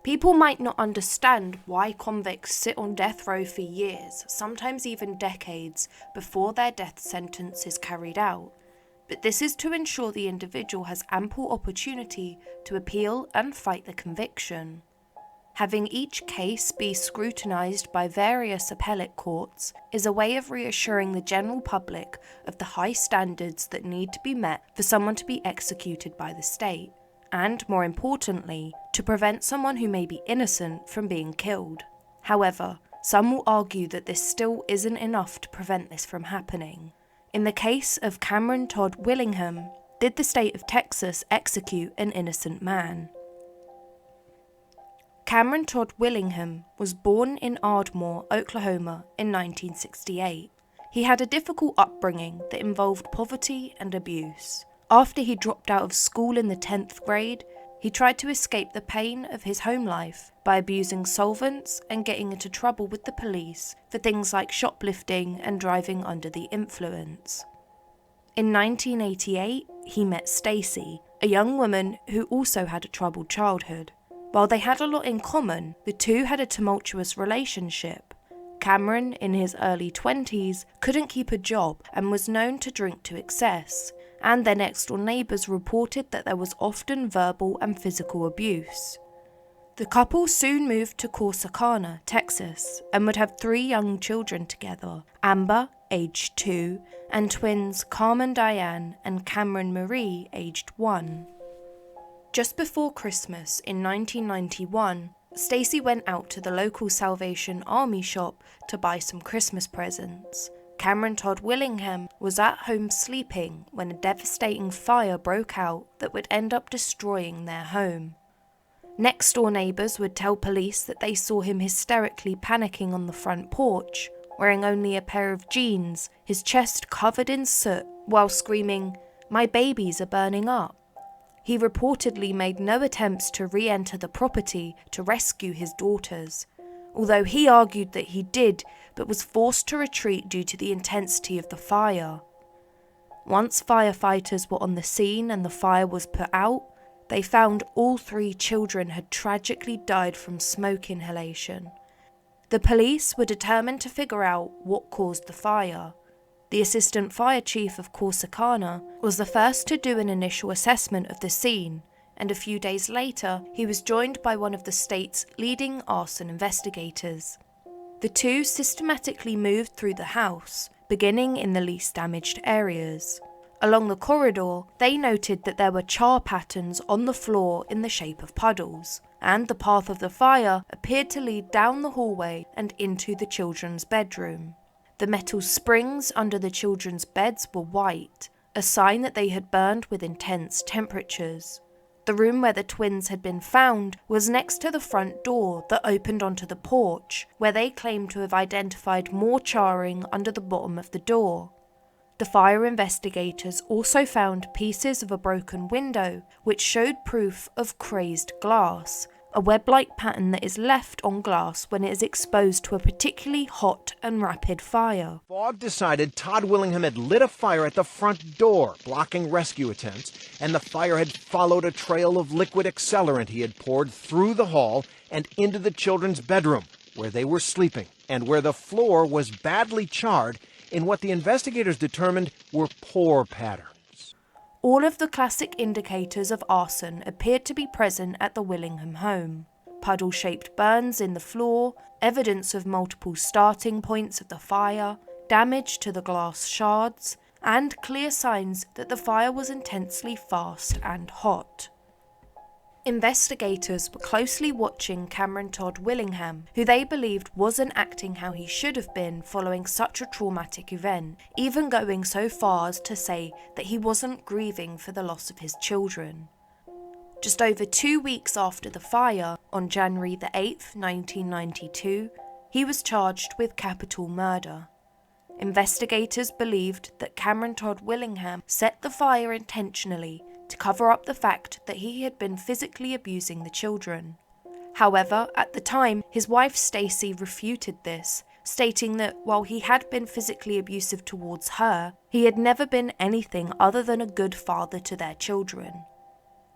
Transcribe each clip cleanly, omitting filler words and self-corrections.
People might not understand why convicts sit on death row for years, sometimes even decades, before their death sentence is carried out, but this is to ensure the individual has ample opportunity to appeal and fight the conviction. Having each case be scrutinised by various appellate courts is a way of reassuring the general public of the high standards that need to be met for someone to be executed by the state, and, more importantly, to prevent someone who may be innocent from being killed. However, some will argue that this still isn't enough to prevent this from happening. In the case of Cameron Todd Willingham, did the state of Texas execute an innocent man? Cameron Todd Willingham was born in Ardmore, Oklahoma in 1968. He had a difficult upbringing that involved poverty and abuse. After he dropped out of school in the 10th grade, he tried to escape the pain of his home life by abusing solvents and getting into trouble with the police for things like shoplifting and driving under the influence. In 1988, he met Stacy, a young woman who also had a troubled childhood. While they had a lot in common, the two had a tumultuous relationship. Cameron, in his early 20s, couldn't keep a job and was known to drink to excess, and their next-door neighbours reported that there was often verbal and physical abuse. The couple soon moved to Corsicana, Texas, and would have 3 young children together, Amber, aged 2, and twins Carmen Diane and Cameron Marie, aged 1. Just before Christmas in 1991, Stacy went out to the local Salvation Army shop to buy some Christmas presents. Cameron Todd Willingham was at home sleeping when a devastating fire broke out that would end up destroying their home. Next-door neighbours would tell police that they saw him hysterically panicking on the front porch, wearing only a pair of jeans, his chest covered in soot, while screaming, "My babies are burning up." He reportedly made no attempts to re-enter the property to rescue his daughters, although he argued that he did, but was forced to retreat due to the intensity of the fire. Once firefighters were on the scene and the fire was put out, they found all 3 children had tragically died from smoke inhalation. The police were determined to figure out what caused the fire. The assistant fire chief of Corsicana was the first to do an initial assessment of the scene, and a few days later he was joined by one of the state's leading arson investigators. The two systematically moved through the house, beginning in the least damaged areas. Along the corridor, they noted that there were char patterns on the floor in the shape of puddles, and the path of the fire appeared to lead down the hallway and into the children's bedroom. The metal springs under the children's beds were white, a sign that they had burned with intense temperatures. The room where the twins had been found was next to the front door that opened onto the porch, where they claimed to have identified more charring under the bottom of the door. The fire investigators also found pieces of a broken window, which showed proof of crazed glass, a web-like pattern that is left on glass when it is exposed to a particularly hot and rapid fire. Fog decided Todd Willingham had lit a fire at the front door, blocking rescue attempts, and the fire had followed a trail of liquid accelerant he had poured through the hall and into the children's bedroom, where they were sleeping, and where the floor was badly charred in what the investigators determined were pore patterns. All of the classic indicators of arson appeared to be present at the Willingham home. Puddle-shaped burns in the floor, evidence of multiple starting points of the fire, damage to the glass shards, and clear signs that the fire was intensely fast and hot. Investigators were closely watching Cameron Todd Willingham, who they believed wasn't acting how he should have been following such a traumatic event, even going so far as to say that he wasn't grieving for the loss of his children. Just over 2 weeks after the fire, on January the 8th, 1992, he was charged with capital murder. Investigators believed that Cameron Todd Willingham set the fire intentionally to cover up the fact that he had been physically abusing the children. However, at the time, his wife Stacy refuted this, stating that while he had been physically abusive towards her, he had never been anything other than a good father to their children.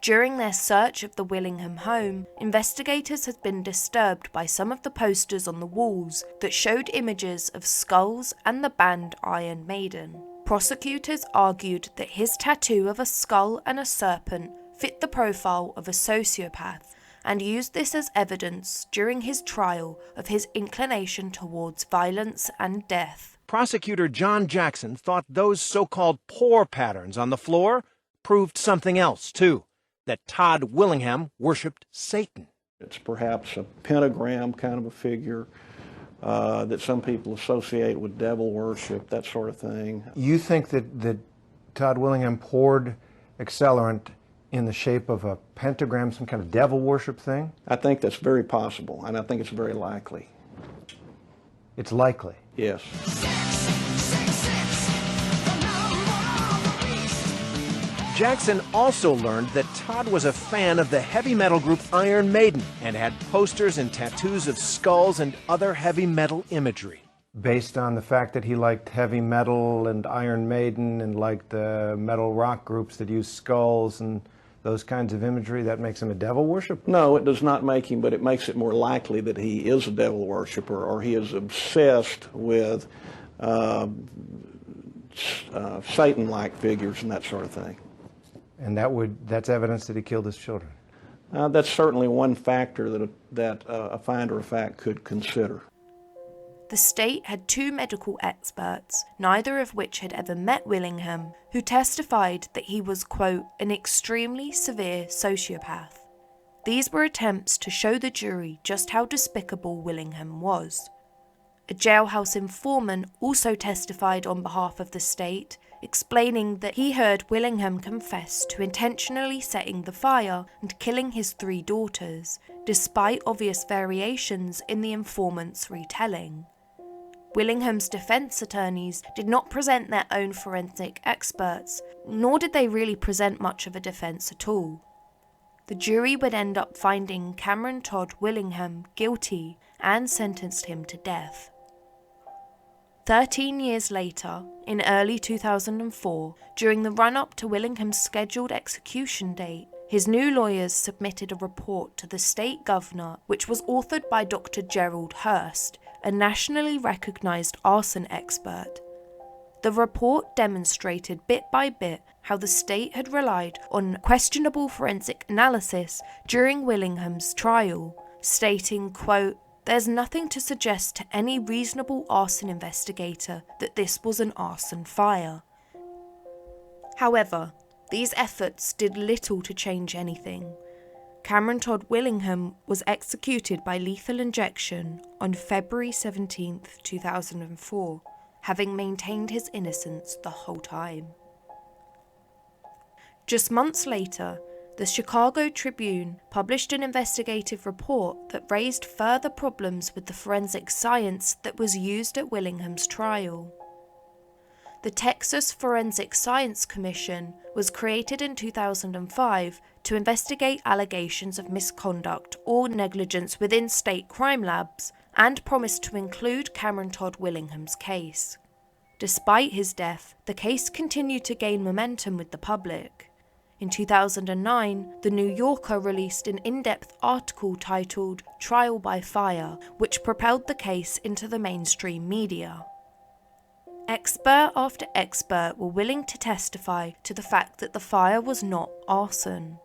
During their search of the Willingham home, investigators had been disturbed by some of the posters on the walls that showed images of skulls and the band Iron Maiden. Prosecutors argued that his tattoo of a skull and a serpent fit the profile of a sociopath, and used this as evidence during his trial of his inclination towards violence and death. Prosecutor John Jackson thought those so-called pore patterns on the floor proved something else, too, that Todd Willingham worshipped Satan. It's perhaps a pentagram kind of a figure that some people associate with devil worship, that sort of thing. You think that Todd Willingham poured accelerant in the shape of a pentagram, some kind of devil worship thing? I think that's very possible, and I think it's very likely. It's likely? Yes. Jackson also learned that Todd was a fan of the heavy metal group Iron Maiden and had posters and tattoos of skulls and other heavy metal imagery. Based on the fact that he liked heavy metal and Iron Maiden and liked metal rock groups that use skulls and those kinds of imagery, that makes him a devil worshiper? No, it does not make him, but it makes it more likely that he is a devil worshiper, or he is obsessed with Satan-like figures and that sort of thing. And that's evidence that he killed his children? That's certainly one factor that a finder of fact could consider. The state had two medical experts, neither of which had ever met Willingham, who testified that he was, quote, an extremely severe sociopath. These were attempts to show the jury just how despicable Willingham was. A jailhouse informant also testified on behalf of the state, explaining that he heard Willingham confess to intentionally setting the fire and killing his 3 daughters, despite obvious variations in the informant's retelling. Willingham's defense attorneys did not present their own forensic experts, nor did they really present much of a defense at all. The jury would end up finding Cameron Todd Willingham guilty and sentenced him to death. 13 years later, in early 2004, during the run-up to Willingham's scheduled execution date, his new lawyers submitted a report to the state governor, which was authored by Dr. Gerald Hurst, a nationally recognised arson expert. The report demonstrated bit by bit how the state had relied on questionable forensic analysis during Willingham's trial, stating, quote, "There's nothing to suggest to any reasonable arson investigator that this was an arson fire." However, these efforts did little to change anything. Cameron Todd Willingham was executed by lethal injection on February 17, 2004, having maintained his innocence the whole time. Just months later, the Chicago Tribune published an investigative report that raised further problems with the forensic science that was used at Willingham's trial. The Texas Forensic Science Commission was created in 2005 to investigate allegations of misconduct or negligence within state crime labs, and promised to include Cameron Todd Willingham's case. Despite his death, the case continued to gain momentum with the public. In 2009, The New Yorker released an in-depth article titled "Trial by Fire," which propelled the case into the mainstream media. Expert after expert were willing to testify to the fact that the fire was not arson.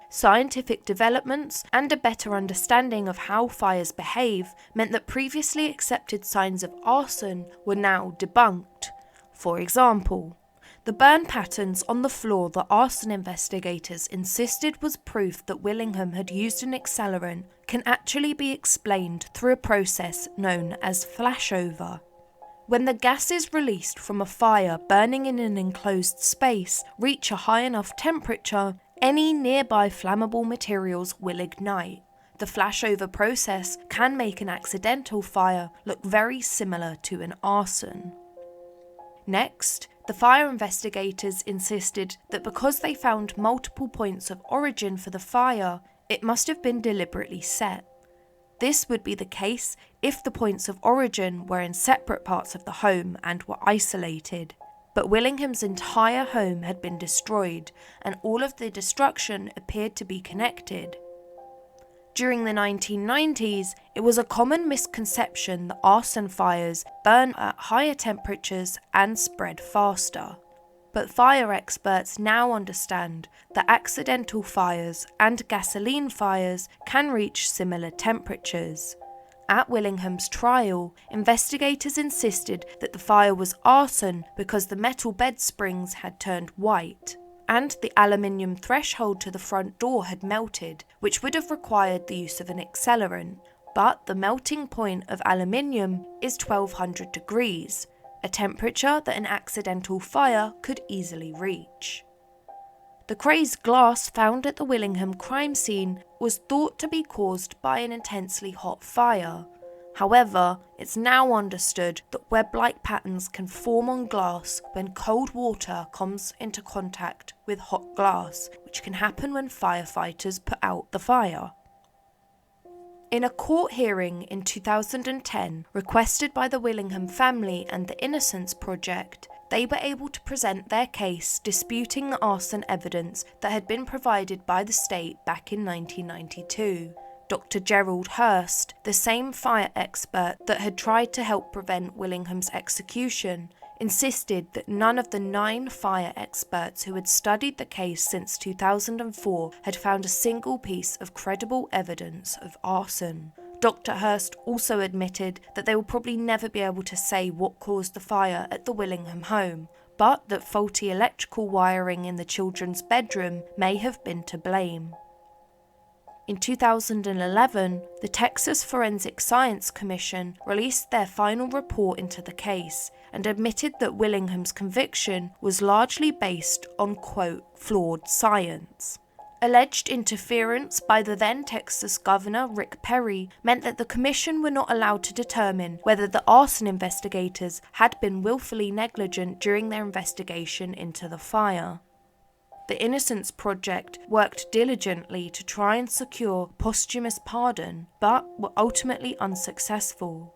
Scientific developments and a better understanding of how fires behave meant that previously accepted signs of arson were now debunked. For example, the burn patterns on the floor that arson investigators insisted was proof that Willingham had used an accelerant can actually be explained through a process known as flashover. When the gases released from a fire burning in an enclosed space reach a high enough temperature, any nearby flammable materials will ignite. The flashover process can make an accidental fire look very similar to an arson. Next, the fire investigators insisted that because they found multiple points of origin for the fire, it must have been deliberately set. This would be the case if the points of origin were in separate parts of the home and were isolated. But Willingham's entire home had been destroyed, and all of the destruction appeared to be connected. During the 1990s, it was a common misconception that arson fires burn at higher temperatures and spread faster. But fire experts now understand that accidental fires and gasoline fires can reach similar temperatures. At Willingham's trial, investigators insisted that the fire was arson because the metal bed springs had turned white, and the aluminium threshold to the front door had melted, which would have required the use of an accelerant. But the melting point of aluminium is 1200 degrees, a temperature that an accidental fire could easily reach. The crazed glass found at the Willingham crime scene was thought to be caused by an intensely hot fire. However, it's now understood that web-like patterns can form on glass when cold water comes into contact with hot glass, which can happen when firefighters put out the fire. In a court hearing in 2010, requested by the Willingham family and the Innocence Project, they were able to present their case disputing the arson evidence that had been provided by the state back in 1992. Dr. Gerald Hurst, the same fire expert that had tried to help prevent Willingham's execution, insisted that none of the 9 fire experts who had studied the case since 2004 had found a single piece of credible evidence of arson. Dr. Hurst also admitted that they will probably never be able to say what caused the fire at the Willingham home, but that faulty electrical wiring in the children's bedroom may have been to blame. In 2011, the Texas Forensic Science Commission released their final report into the case and admitted that Willingham's conviction was largely based on, quote, flawed science. Alleged interference by the then Texas Governor Rick Perry meant that the commission were not allowed to determine whether the arson investigators had been willfully negligent during their investigation into the fire. The Innocence Project worked diligently to try and secure posthumous pardon, but were ultimately unsuccessful.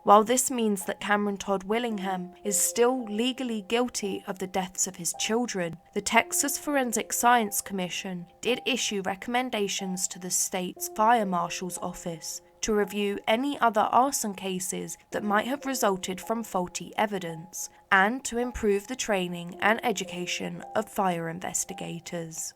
While this means that Cameron Todd Willingham is still legally guilty of the deaths of his children, the Texas Forensic Science Commission did issue recommendations to the state's fire marshal's office to review any other arson cases that might have resulted from faulty evidence, and to improve the training and education of fire investigators.